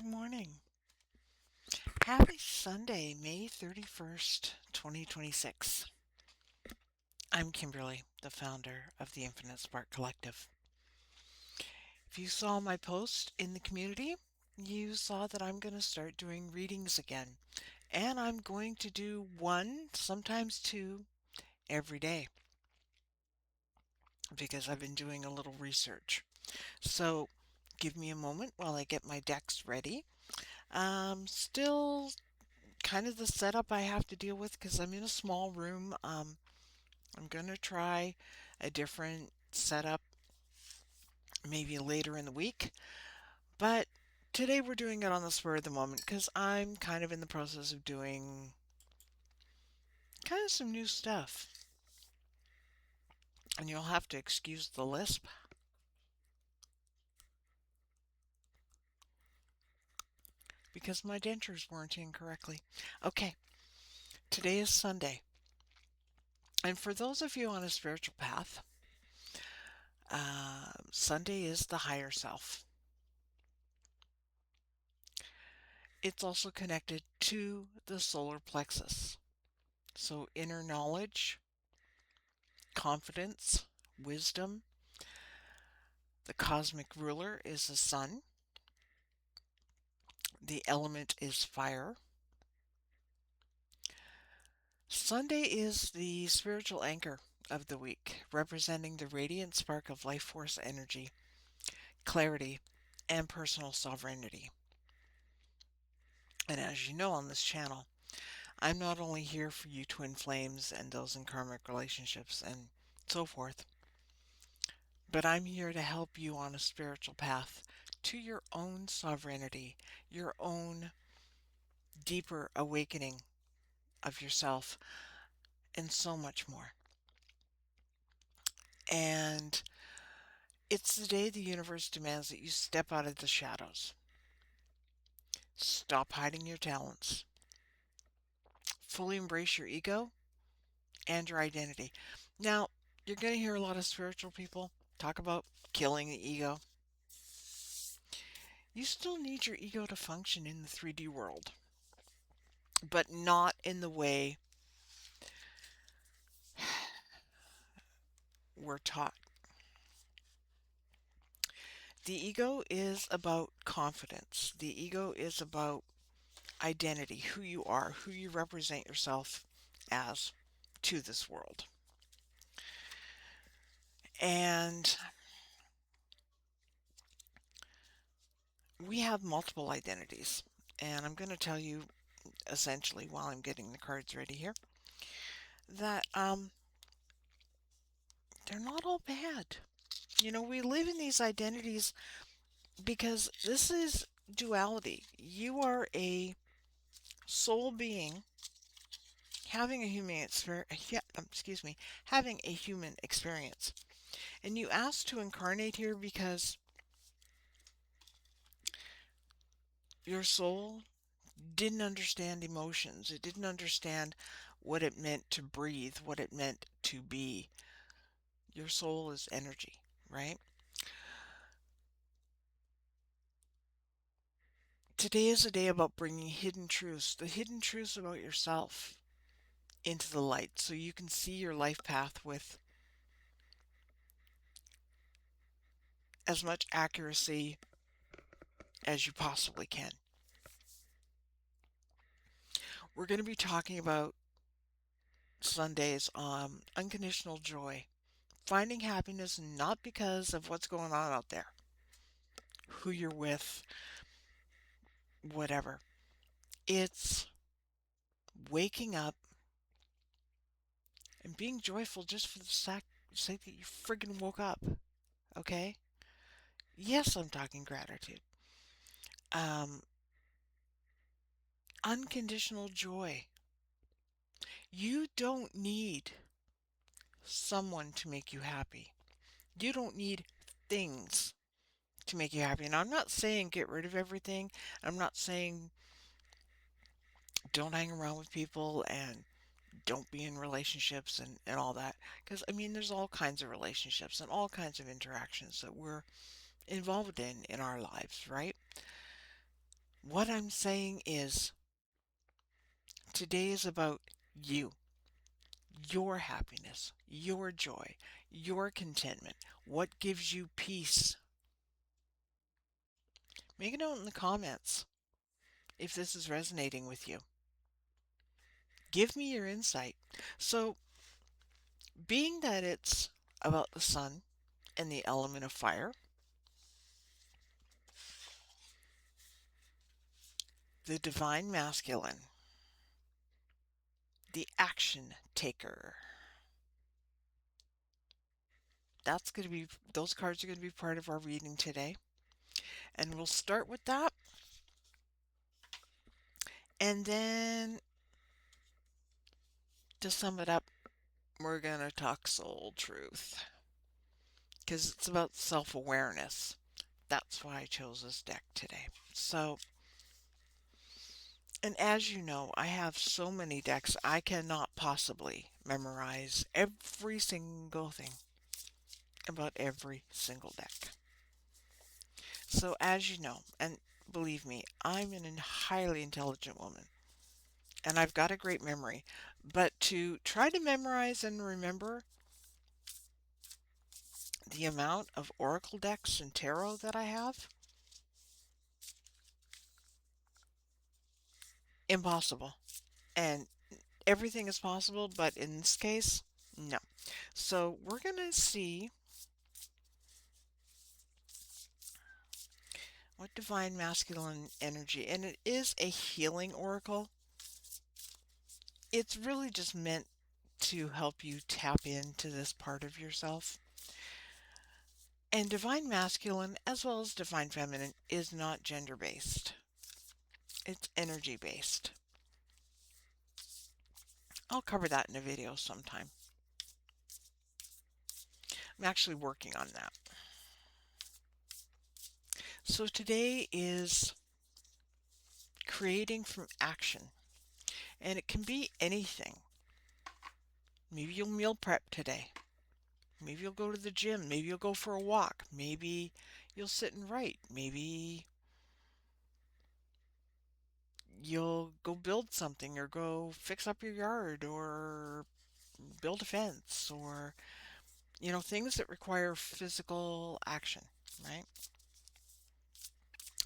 Good morning. Happy Sunday, May 31st, 2026. I'm Kimberley, the founder of the Infinite Spark Collective. If you saw my post in the community, you saw that I'm going to start doing readings again. And I'm going to do one, sometimes two, every day because I've been doing a little research. So give me a moment while I get my decks ready. Still kind of the setup I have to deal with because I'm in a small room. I'm going to try a different setup maybe later in the week, but today we're doing it on the spur of the moment because I'm kind of in the process of doing kind of some new stuff. And you'll have to excuse the lisp because my dentures weren't in correctly. Okay, today is Sunday. And for those of you on a spiritual path, Sunday is the higher self. It's also connected to the solar plexus. So inner knowledge, confidence, wisdom. The cosmic ruler is the sun. The element is fire. Sunday is the spiritual anchor of the week, representing the radiant spark of life force energy, clarity, and personal sovereignty. And as you know on this channel, I'm not only here for you twin flames and those in karmic relationships and so forth, but I'm here to help you on a spiritual path to your own sovereignty, your own deeper awakening of yourself, and so much more. And it's the day the universe demands that you step out of the shadows. Stop hiding your talents. Fully embrace your ego and your identity. Now, you're going to hear a lot of spiritual people talk about killing the ego. You still need your ego to function in the 3D world, but not in the way we're taught. The ego is about confidence. The ego is about identity, who you are, who you represent yourself as to this world. And we have multiple identities. And I'm going to tell you essentially while I'm getting the cards ready here that they're not all bad. You know, we live in these identities because this is duality. You are a soul being having a human having a human experience. And you asked to incarnate here because your soul didn't understand emotions. It didn't understand what it meant to breathe, what it meant to be. Your soul is energy, right? Today is a day about bringing hidden truths, the hidden truths about yourself, into the light so you can see your life path with as much accuracy as you possibly can. We're going to be talking about Sundays on unconditional joy, finding happiness not because of what's going on out there, who you're with, whatever. It's waking up and being joyful just for the sake that you friggin' woke up, okay? Yes, I'm talking gratitude. Um, Unconditional joy. You don't need someone to make you happy. You don't need things to make you happy. And I'm not saying get rid of everything. I'm not saying don't hang around with people and don't be in relationships and all that. Because, I mean, there's all kinds of relationships and all kinds of interactions that we're involved in our lives, right? What I'm saying is today is about you, your happiness, your joy, your contentment. What gives you peace? Make a note in the comments if this is resonating with you. Give me your insight. So, being that it's about the sun and the element of fire, the divine masculine, the action taker. That's going to be, those cards are going to be part of our reading today. And we'll start with that. And then to sum it up, we're going to talk soul truth because it's about self awareness. That's why I chose this deck today. So, and as you know, I have so many decks, I cannot possibly memorize every single thing about every single deck. So, as you know, and believe me, I'm an highly intelligent woman and I've got a great memory, but to try to memorize and remember the amount of oracle decks and tarot that I have, impossible. And everything is possible, but in this case, no. So we're going to see what divine masculine energy, and it is a healing oracle. It's really just meant to help you tap into this part of yourself. And divine masculine, as well as divine feminine, is not gender based. It's energy based. I'll cover that in a video sometime. I'm actually working on that. So today is creating from action, and it can be anything. Maybe you'll meal prep today. Maybe you'll go to the gym. Maybe you'll go for a walk. Maybe you'll sit and write. Maybe you'll go build something or go fix up your yard or build a fence or, things that require physical action, right?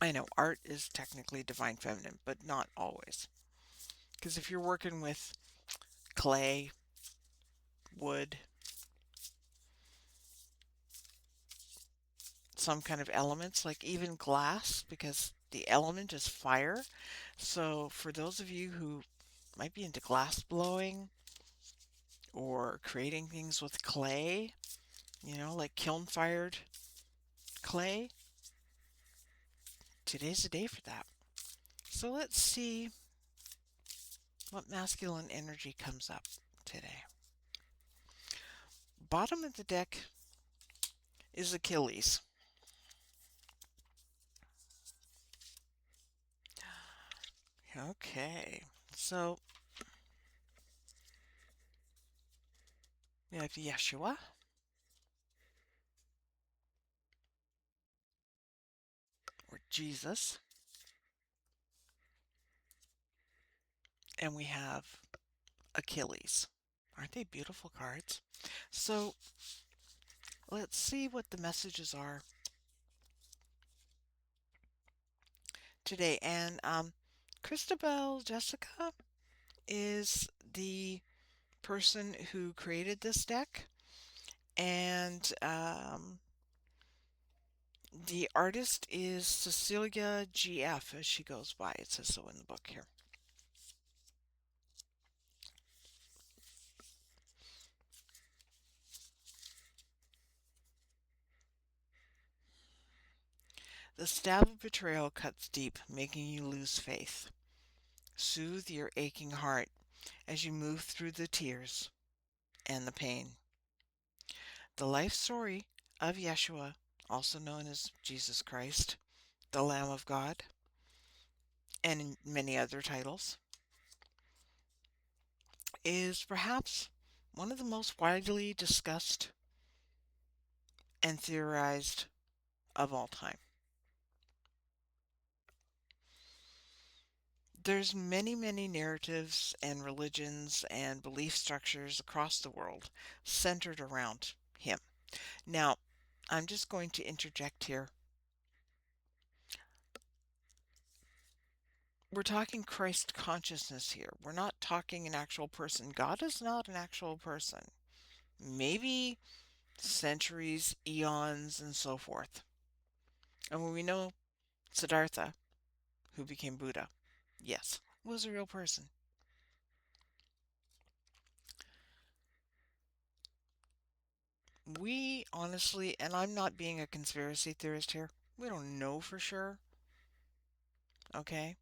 I know art is technically divine feminine, but not always. Because if you're working with clay, wood, some kind of elements, like even glass, because the element is fire. So for those of you who might be into glass blowing or creating things with clay, like kiln fired clay, today's the day for that. So let's see what masculine energy comes up today. Bottom of the deck is Achilles. Okay, so we have Yeshua, or Jesus, and we have Achilles. Aren't they beautiful cards? So let's see what the messages are today. And Christabel Jessica is the person who created this deck, and the artist is Cecilia GF, as she goes by. It says so in the book here. The stab of betrayal cuts deep, making you lose faith. Soothe your aching heart as you move through the tears and the pain. The life story of Yeshua, also known as Jesus Christ, the Lamb of God, and many other titles, is perhaps one of the most widely discussed and theorized of all time. There's many, many narratives and religions and belief structures across the world centered around him. Now, I'm just going to interject here. We're talking Christ consciousness here. We're not talking an actual person. God is not an actual person. Maybe centuries, eons, and so forth. And when we know Siddhartha, who became Buddha, yes, was a real person. We honestly, and I'm not being a conspiracy theorist here, we don't know for sure, okay?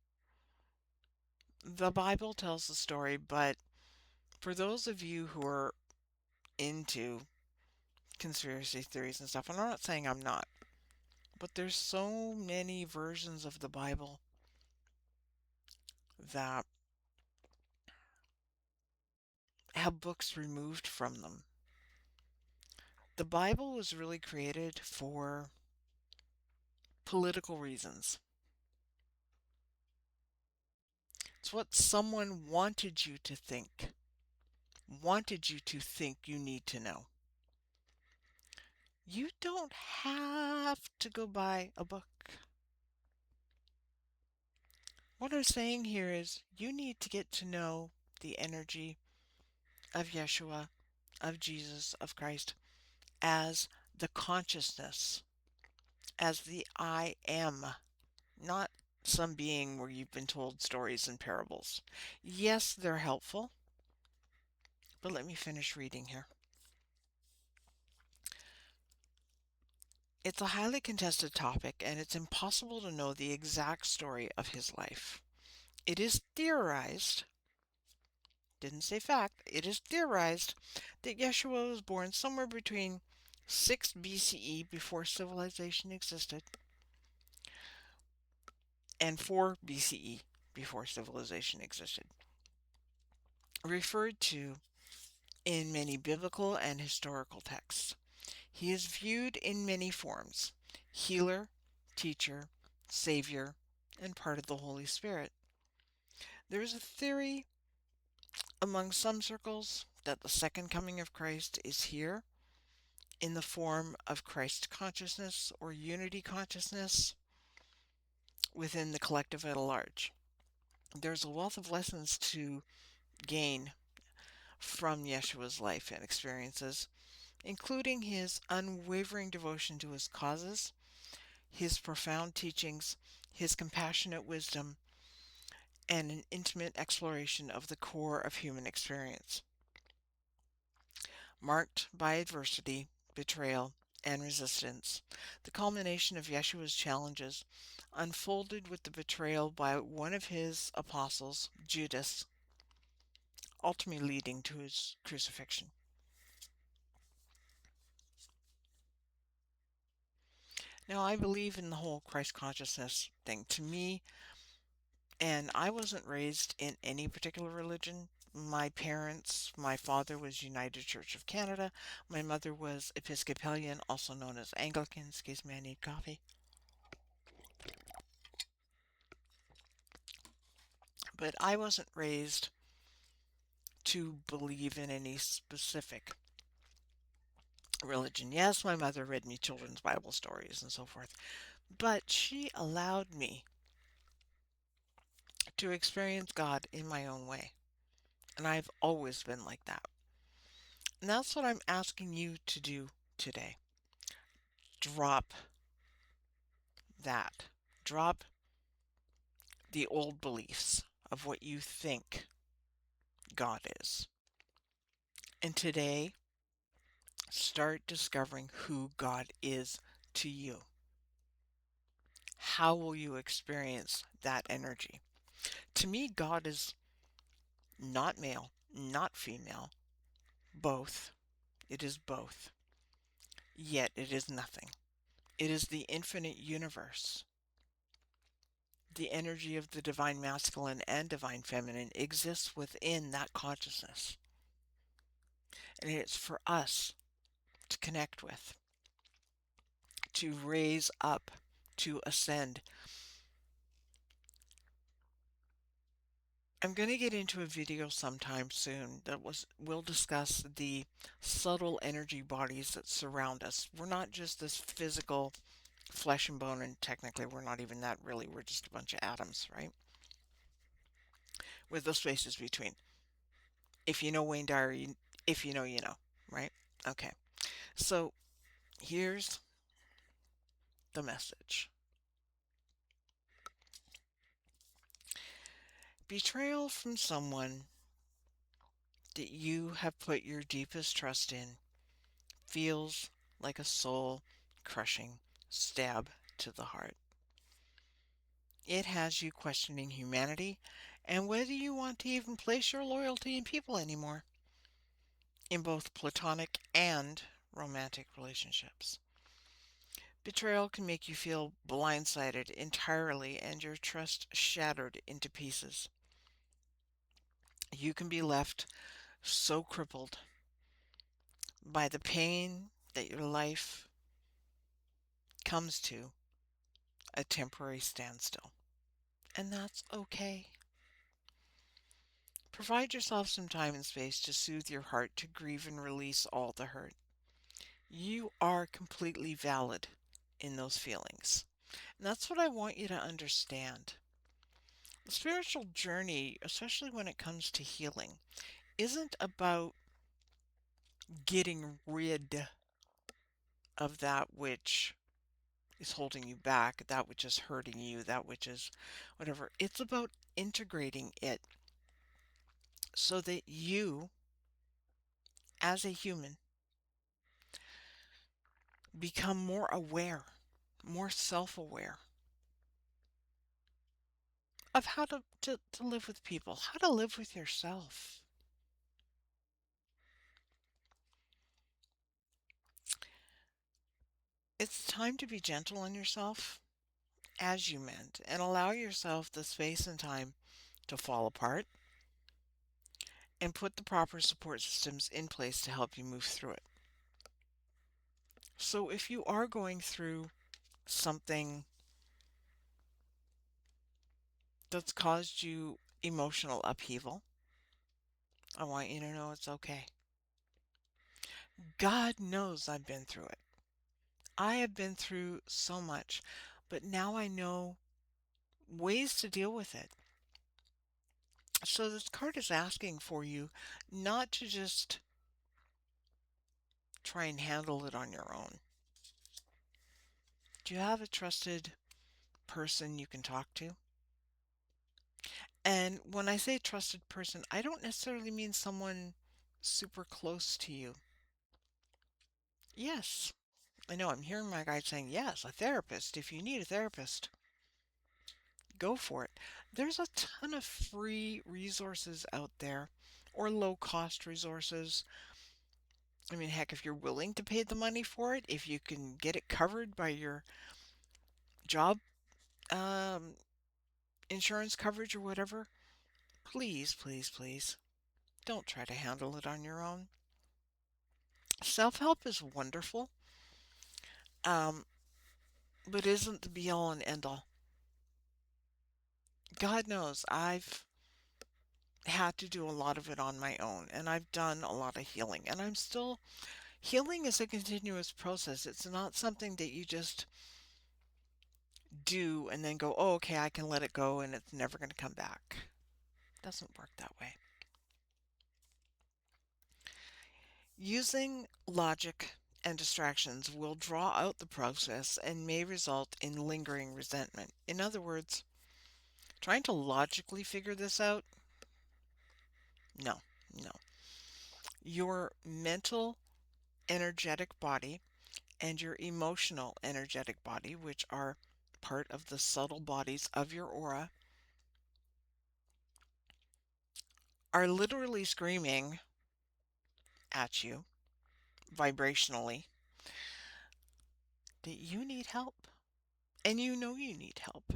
The Bible tells the story, but for those of you who are into conspiracy theories and stuff, and I'm not saying I'm not, but there's so many versions of the Bible that have books removed from them. The Bible was really created for political reasons. It's what someone wanted you to think you need to know. You don't have to go buy a book. What I'm saying here is you need to get to know the energy of Yeshua, of Jesus, of Christ, as the consciousness, as the I am, not some being where you've been told stories and parables. Yes, they're helpful, but let me finish reading here. It's a highly contested topic, and it's impossible to know the exact story of his life. It is theorized, didn't say fact, it is theorized that Yeshua was born somewhere between 6 BCE, before civilization existed, and 4 BCE, before civilization existed, referred to in many biblical and historical texts. He is viewed in many forms: healer, teacher, savior, and part of the Holy Spirit. There is a theory among some circles that the second coming of Christ is here in the form of Christ consciousness or unity consciousness within the collective at large. There's a wealth of lessons to gain from Yeshua's life and experiences, including his unwavering devotion to his causes, his profound teachings, his compassionate wisdom, and an intimate exploration of the core of human experience. Marked by adversity, betrayal, and resistance, the culmination of Yeshua's challenges unfolded with the betrayal by one of his apostles, Judas, ultimately leading to his crucifixion. Now, I believe in the whole Christ consciousness thing. To me, and I wasn't raised in any particular religion. My parents, my father was United Church of Canada. My mother was Episcopalian, also known as Anglican. Excuse me, I need coffee. But I wasn't raised to believe in any specific religion. Yes, my mother read me children's Bible stories and so forth, but she allowed me to experience God in my own way. And I've always been like that. And that's what I'm asking you to do today. Drop that. Drop the old beliefs of what you think God is. And today, start discovering who God is to you. How will you experience that energy? To me, God is not male, not female, both. It is both. Yet it is nothing. It is the infinite universe. The energy of the divine masculine and divine feminine exists within that consciousness. And it's for us to connect with, to raise up, to ascend. I'm going to get into a video sometime soon that will discuss the subtle energy bodies that surround us. We're not just this physical flesh and bone, and technically we're not even that really. We're just a bunch of atoms, right? With the spaces between. If you know Wayne Dyer, if you know, you know, right? Okay. So here's the message. Betrayal from someone that you have put your deepest trust in feels like a soul crushing stab to the heart. It has you questioning humanity and whether you want to even place your loyalty in people anymore, in both platonic and romantic relationships. Betrayal can make you feel blindsided entirely and your trust shattered into pieces. You can be left so crippled by the pain that your life comes to a temporary standstill. And that's okay. Provide yourself some time and space to soothe your heart, to grieve and release all the hurt. You are completely valid in those feelings. And that's what I want you to understand. The spiritual journey, especially when it comes to healing, isn't about getting rid of that which is holding you back, that which is hurting you, that which is whatever. It's about integrating it so that you, as a human, become more aware, more self aware of how to live with people, how to live with yourself. It's time to be gentle on yourself as you mend and allow yourself the space and time to fall apart and put the proper support systems in place to help you move through it. So if you are going through something that's caused you emotional upheaval, I want you to know it's okay. God knows I've been through it. I have been through so much, but now I know ways to deal with it. So this card is asking for you not to just try and handle it on your own. Do you have a trusted person you can talk to? And when I say trusted person, I don't necessarily mean someone super close to you. Yes, I know I'm hearing my guide saying, yes, a therapist. If you need a therapist, go for it. There's a ton of free resources out there or low cost resources. I mean, heck, if you're willing to pay the money for it, if you can get it covered by your job um, insurance coverage or whatever, please, please, please don't try to handle it on your own. Self help is wonderful, um, but isn't the be all and end all. God knows I've had to do a lot of it on my own, and I've done a lot of healing, and I'm still healing is a continuous process. It's not something that you just do and then go, oh, okay, I can let it go and it's never going to come back. It doesn't work that way. Using logic and distractions will draw out the process and may result in lingering resentment. In other words, trying to logically figure this out, no, no. Your mental, energetic body and your emotional, energetic body, which are part of the subtle bodies of your aura, are literally screaming at you vibrationally that you need help. And you know you need help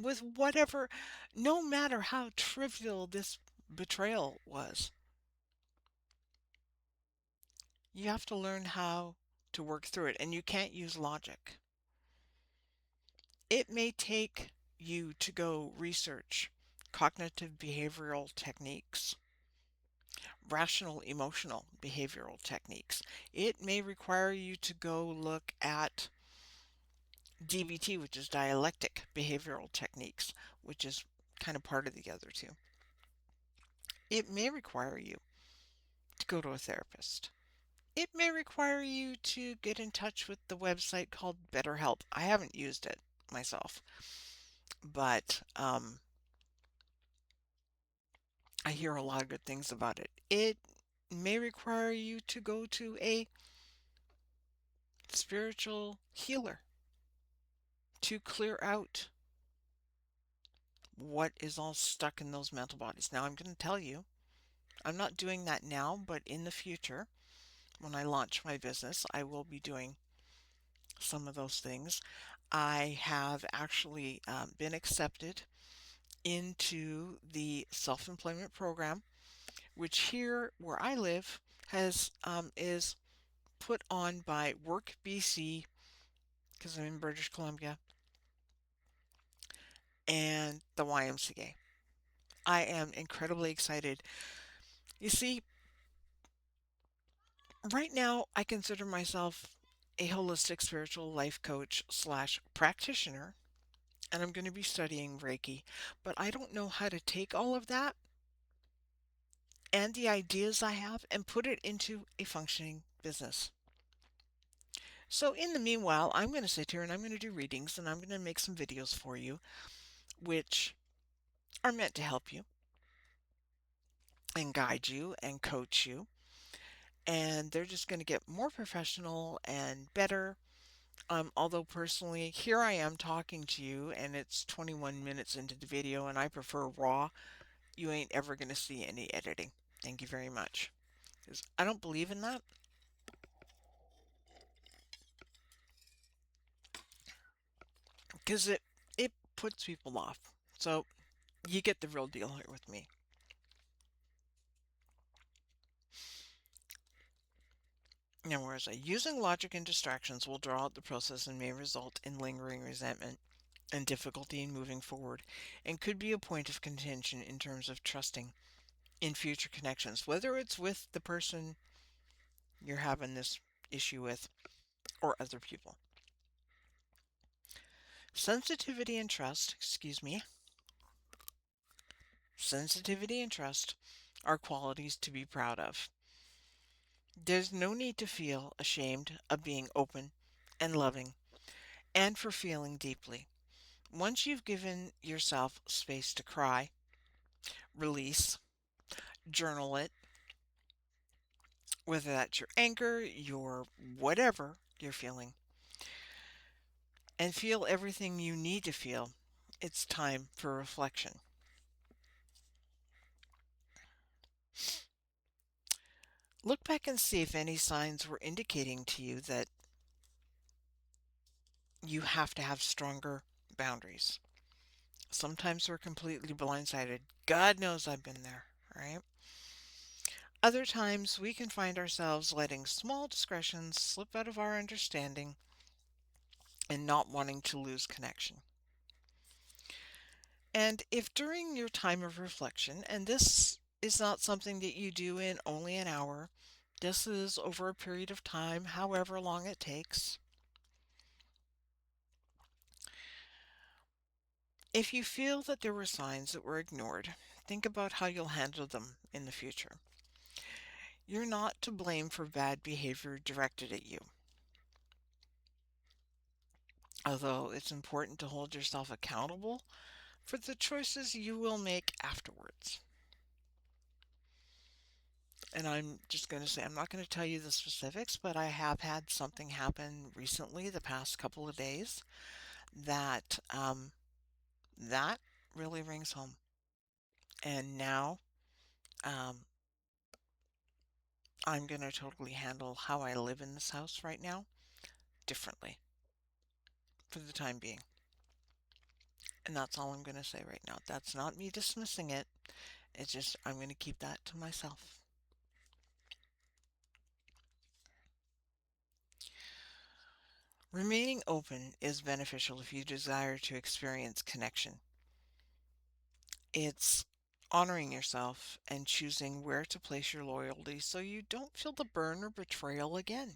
with whatever, no matter how trivial this betrayal was. You have to learn how to work through it, and you can't use logic. It may take you to go research cognitive behavioral techniques, rational emotional behavioral techniques. It may require you to go look at DBT, which is dialectic behavioral techniques, which is kind of part of the other two. It may require you to go to a therapist. It may require you to get in touch with the website called BetterHelp. I haven't used it myself, but I hear a lot of good things about it. It may require you to go to a spiritual healer to clear out what is all stuck in those mental bodies. Now, I'm going to tell you, I'm not doing that now, but in the future, when I launch my business, I will be doing some of those things. I have actually been accepted into the self-employment program, which here where I live has is put on by Work BC, because I'm in British Columbia, and the YMCA. I am incredibly excited. You see, right now I consider myself a holistic spiritual life coach slash practitioner, and I'm going to be studying Reiki, but I don't know how to take all of that and the ideas I have and put it into a functioning business. So in the meanwhile, I'm going to sit here and I'm going to do readings and I'm going to make some videos for you, which are meant to help you and guide you and coach you. And they're just going to get more professional and better. Although personally, here I am talking to you and it's 21 minutes into the video and I prefer raw. You ain't ever going to see any editing. Thank you very much. 'Cause I don't believe in that. Because it puts people off. So you get the real deal here with me. Now, whereas using logic and distractions will draw out the process and may result in lingering resentment and difficulty in moving forward, and could be a point of contention in terms of trusting in future connections, whether it's with the person you're having this issue with or other people. Sensitivity and trust, sensitivity and trust are qualities to be proud of. There's no need to feel ashamed of being open and loving and for feeling deeply. Once you've given yourself space to cry, release, journal it, whether that's your anger, your whatever you're feeling, and feel everything you need to feel, it's time for reflection. Look back and see if any signs were indicating to you that you have to have stronger boundaries. Sometimes we're completely blindsided. God knows I've been there, right? Other times we can find ourselves letting small discretions slip out of our understanding and not wanting to lose connection. And if during your time of reflection, and this is not something that you do in only an hour, this is over a period of time, however long it takes. If you feel that there were signs that were ignored, think about how you'll handle them in the future. You're not to blame for bad behavior directed at you, although it's important to hold yourself accountable for the choices you will make afterwards. And I'm just going to say, I'm not going to tell you the specifics, but I have had something happen recently, the past couple of days, that that really rings home. And now um, I'm going to totally handle how I live in this house right now differently for the time being. And that's all I'm going to say right now. That's not me dismissing it. It's just I'm going to keep that to myself. Remaining open is beneficial if you desire to experience connection. It's honoring yourself and choosing where to place your loyalty so you don't feel the burn or betrayal again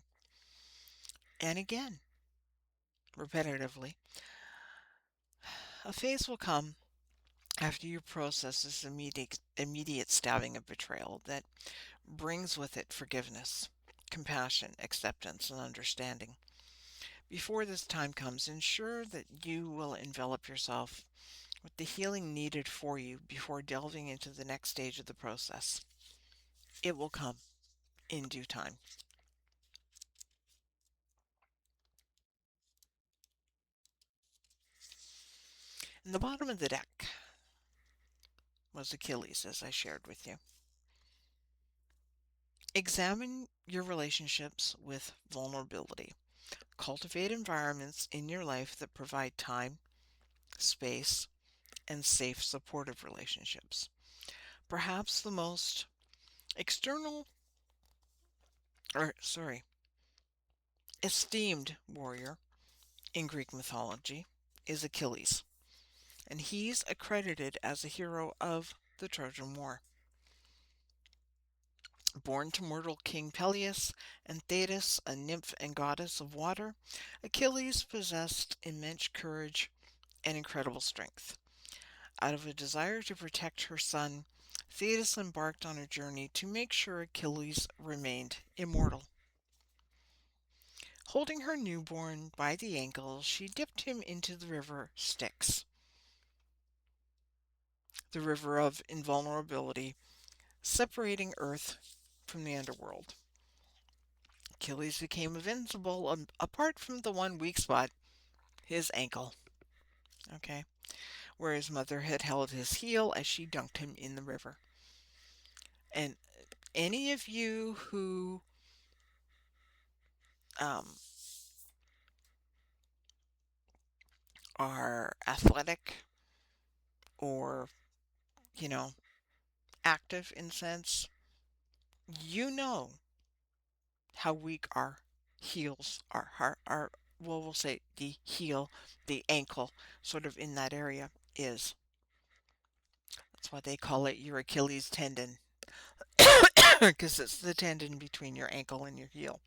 and again, repetitively. A phase will come after you process this immediate stabbing of betrayal that brings with it forgiveness, compassion, acceptance, and understanding. Before this time comes, ensure that you will envelop yourself with the healing needed for you before delving into the next stage of the process. It will come in due time. In the bottom of the deck was Achilles, as I shared with you. Examine your relationships with vulnerability. Cultivate environments in your life that provide time, space, and safe, supportive relationships. Perhaps the most external, or sorry, esteemed warrior in Greek mythology is Achilles, and he's accredited as a hero of the Trojan War. Born to mortal King Peleus and Thetis, a nymph and goddess of water, Achilles possessed immense courage and incredible strength. Out of a desire to protect her son, Thetis embarked on a journey to make sure Achilles remained immortal. Holding her newborn by the ankle, she dipped him into the river Styx, the river of invulnerability, separating Earth from the underworld. Achilles became invincible apart from the one weak spot, his ankle. Okay, where his mother had held his heel as she dunked him in the river. And any of you who um, are athletic or, you know, active in sense, you know how weak our heels are. Well, we'll say the heel, the ankle, sort of in that area is. That's why they call it your Achilles tendon, because it's the tendon between your ankle and your heel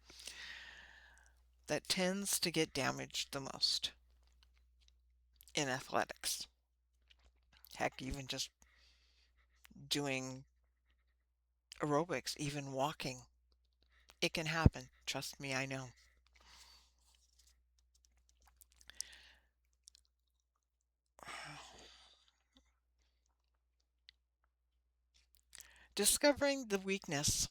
that tends to get damaged the most in athletics. Heck, even just doing aerobics, even walking. It can happen. Trust me, I know. Discovering the weakness,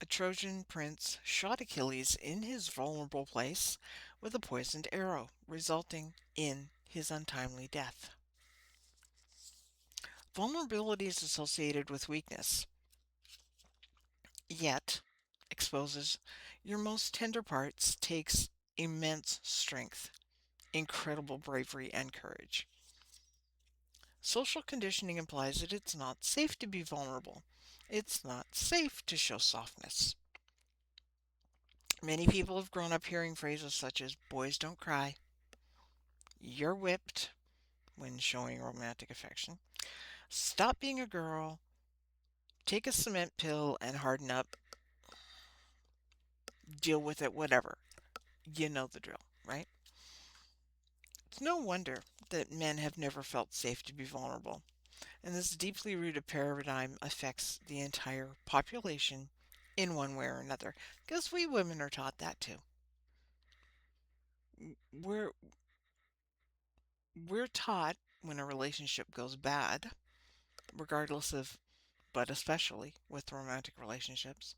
a Trojan prince shot Achilles in his vulnerable place with a poisoned arrow, resulting in his untimely death. Vulnerability is associated with weakness, yet exposes your most tender parts, takes immense strength, incredible bravery, and courage. Social conditioning implies that it's not safe to be vulnerable. It's not safe to show softness. Many people have grown up hearing phrases such as, boys don't cry, you're whipped when showing romantic affection, stop being a girl, take a cement pill and harden up, deal with it, whatever. You know the drill, right? It's no wonder that men have never felt safe to be vulnerable, and this deeply rooted paradigm affects the entire population in one way or another, because we women are taught that too. We're we're taught when a relationship goes bad, regardless of, but especially with romantic relationships,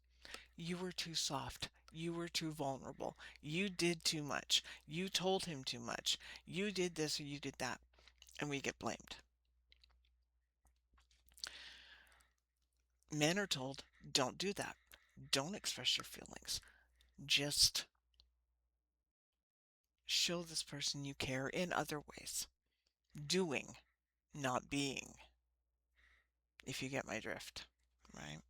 you were too soft. You were too vulnerable. You did too much. You told him too much. You did this or you did that. And we get blamed. Men are told, don't do that. Don't express your feelings. Just show this person you care in other ways. Doing, not being, if you get my drift, right?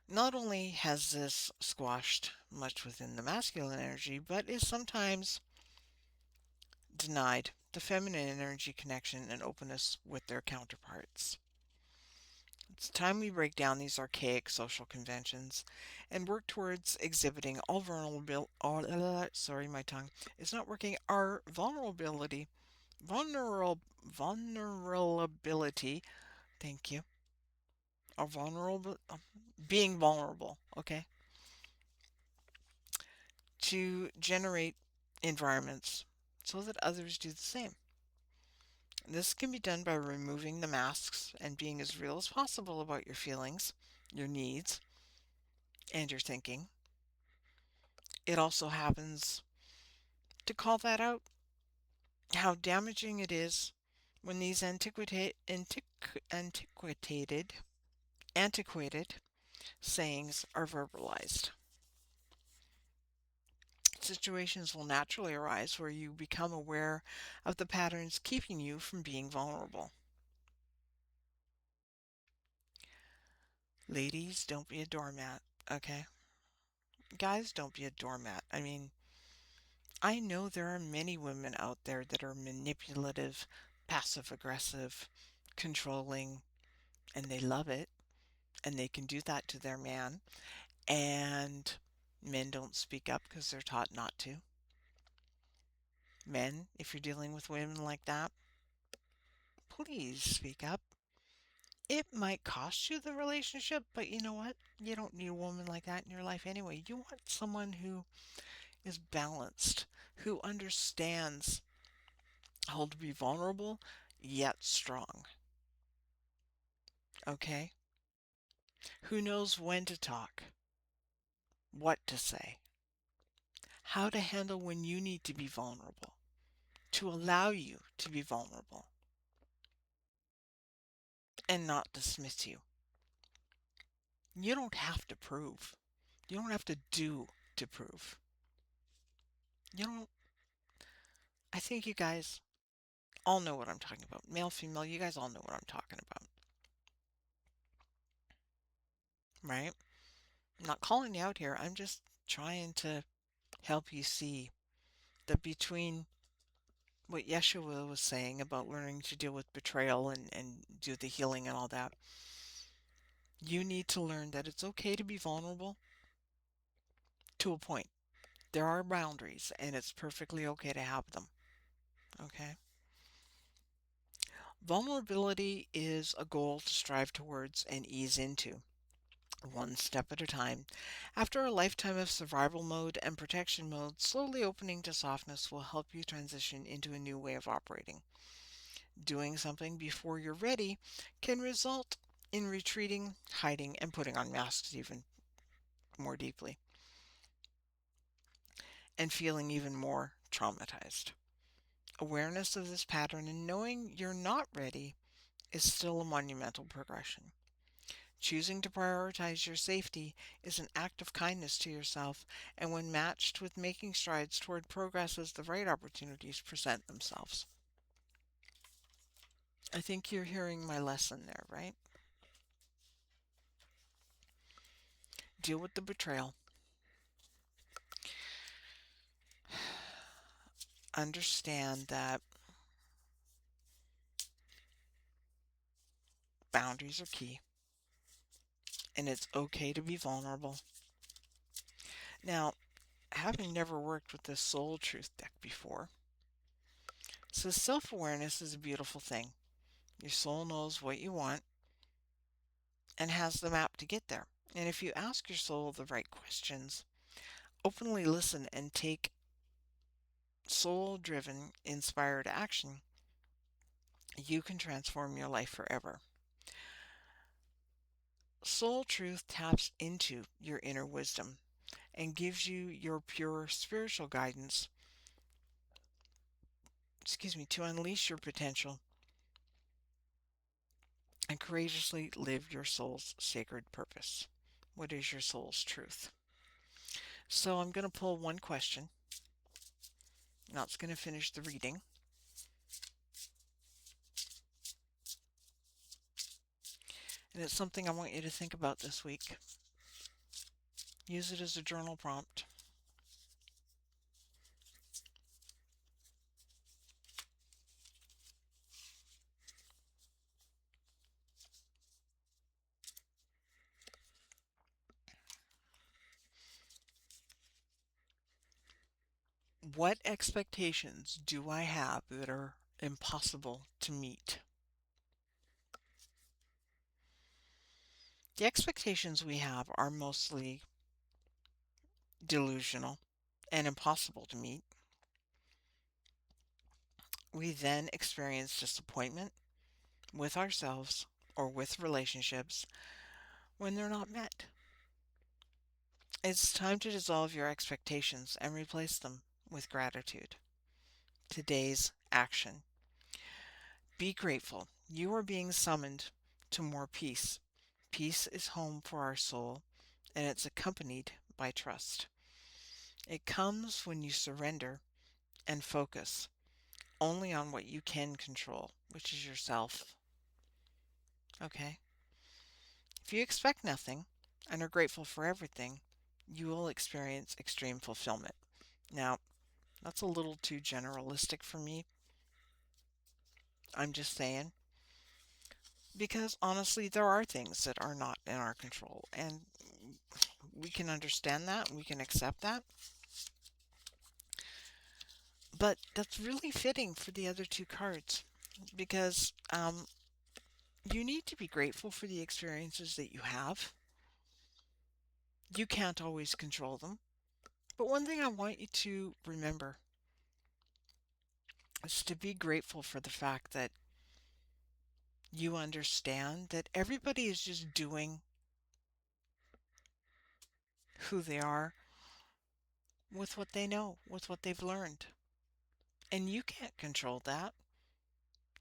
Not only has this squashed much within the masculine energy, but is sometimes denied the feminine energy connection and openness with their counterparts. It's time we break down these archaic social conventions and work towards exhibiting all vulnerability. Sorry, my tongue. It's not working. Our vulnerability. Thank you. Our vulnerable, being vulnerable. Okay, to generate environments so that others do the same. This can be done by removing the masks and being as real as possible about your feelings, your needs, and your thinking. It also happens to call that out, how damaging it is when these antiquated sayings are verbalized. Situations will naturally arise where you become aware of the patterns keeping you from being vulnerable. Ladies, don't be a doormat, okay? Guys, don't be a doormat. I mean, I know there are many women out there that are manipulative, passive aggressive, controlling, and they love it, and they can do that to their man. And men don't speak up because they're taught not to. Men, if you're dealing with women like that, please speak up. It might cost you the relationship, but you know what? You don't need a woman like that in your life anyway. You want someone who is balanced, who understands how to be vulnerable yet strong. Okay? Who knows when to talk, what to say, how to handle when you need to be vulnerable, to allow you to be vulnerable and not dismiss you. You don't have to prove. You don't have to do to prove. You don't, I think you guys all know what I'm talking about. Male, female, you guys all know what I'm talking about, right? I'm not calling you out here. I'm just trying to help you see that between what Yeshua was saying about learning to deal with betrayal and do the healing and all that, you need to learn that it's okay to be vulnerable to a point. There are boundaries, and it's perfectly okay to have them. Okay? Vulnerability is a goal to strive towards and ease into, one step at a time. After a lifetime of survival mode and protection mode, slowly opening to softness will help you transition into a new way of operating. Doing something before you're ready can result in retreating, hiding, and putting on masks even more deeply, and feeling even more traumatized. Awareness of this pattern and knowing you're not ready is still a monumental progression. Choosing to prioritize your safety is an act of kindness to yourself, and when matched with making strides toward progress as the right opportunities present themselves. I think you're hearing my lesson there, right? Deal with the betrayal. Understand that boundaries are key, and it's okay to be vulnerable. Now, having never worked with this soul truth deck before, so self-awareness is a beautiful thing. Your soul knows what you want and has the map to get there. And if you ask your soul the right questions, openly listen, and take soul-driven, inspired action, you can transform your life forever. Soul truth taps into your inner wisdom and gives you your pure spiritual guidance, to unleash your potential and courageously live your soul's sacred purpose. What is your soul's truth? So I'm going to pull one question. Now it's going to finish the reading. And it's something I want you to think about this week. Use it as a journal prompt. What expectations do I have that are impossible to meet? The expectations we have are mostly delusional and impossible to meet. We then experience disappointment with ourselves or with relationships when they're not met. It's time to dissolve your expectations and replace them with gratitude. Today's action. Be grateful. You are being summoned to more peace. Peace is home for our soul, and it's accompanied by trust. It comes when you surrender and focus only on what you can control, which is yourself. Okay? If you expect nothing and are grateful for everything, you will experience extreme fulfillment. Now, that's a little too generalistic for me. I'm just saying. Because honestly, there are things that are not in our control, and we can understand that, we can accept that. But that's really fitting for the other two cards because you need to be grateful for the experiences that you have. You can't always control them. But one thing I want you to remember is to be grateful for the fact that you understand that everybody is just doing who they are with what they know, with what they've learned. And you can't control that.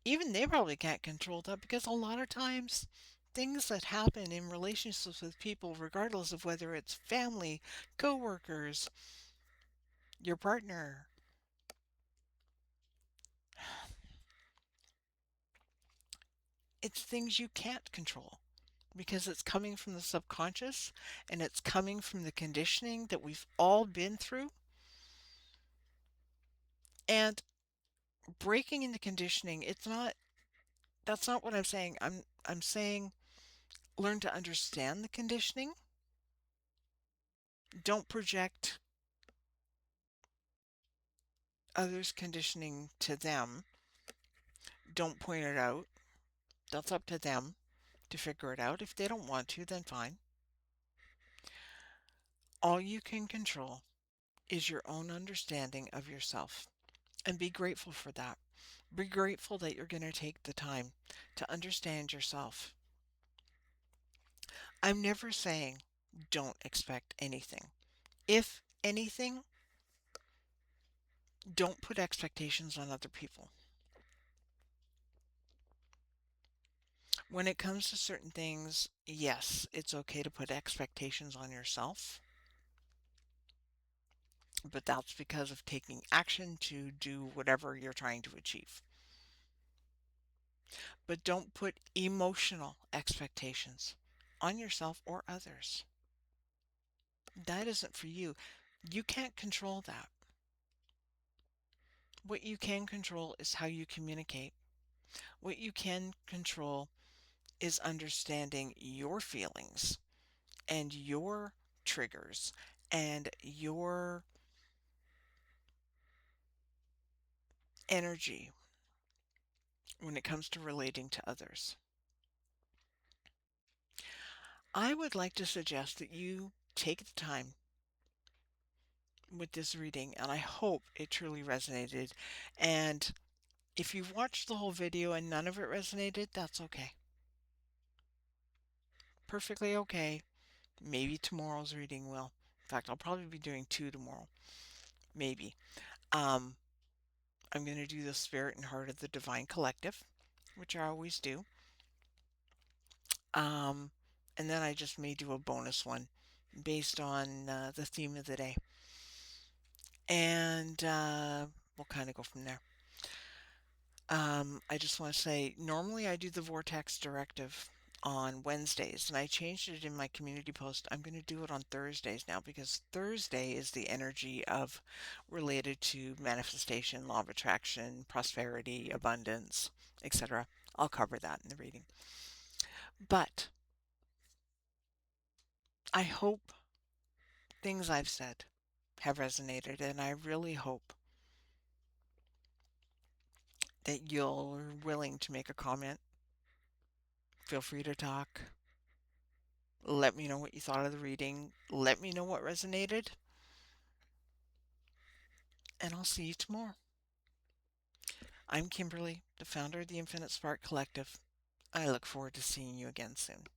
Even they probably can't control that because a lot of times things that happen in relationships with people, regardless of whether it's family, coworkers, your partner, it's things you can't control because it's coming from the subconscious and it's coming from the conditioning that we've all been through. And breaking into conditioning, that's not what I'm saying. I'm saying learn to understand the conditioning. Don't project others' conditioning to them. Don't point it out. That's up to them to figure it out. If they don't want to, then fine. All you can control is your own understanding of yourself. And be grateful for that. Be grateful that you're going to take the time to understand yourself. I'm never saying don't expect anything. If anything, don't put expectations on other people. When it comes to certain things, yes, it's okay to put expectations on yourself, but that's because of taking action to do whatever you're trying to achieve. But don't put emotional expectations on yourself or others. That isn't for you. You can't control that. What you can control is how you communicate. What you can control is understanding your feelings and your triggers and your energy when it comes to relating to others. I would like to suggest that you take the time with this reading, and I hope it truly resonated. And if you've watched the whole video and none of it resonated, that's okay. Perfectly okay. Maybe tomorrow's reading will. In fact, I'll probably be doing two tomorrow. Maybe. Um, I'm going to do the Spirit and Heart of the Divine Collective, which I always do. Um, and then I just may do a bonus one based on the theme of the day. And we'll kind of go from there. I just want to say, normally I do the Vortex Directive on Wednesdays, and I changed it in my community post. I'm going to do it on Thursdays now because Thursday is the energy of related to manifestation, law of attraction, prosperity, abundance, etc. I'll cover that in the reading. But I hope things I've said have resonated, and I really hope that you're willing to make a comment. Feel free to talk. Let me know what you thought of the reading. Let me know what resonated. And I'll see you tomorrow. I'm Kimberly, the founder of the Infinite Spark Collective. I look forward to seeing you again soon.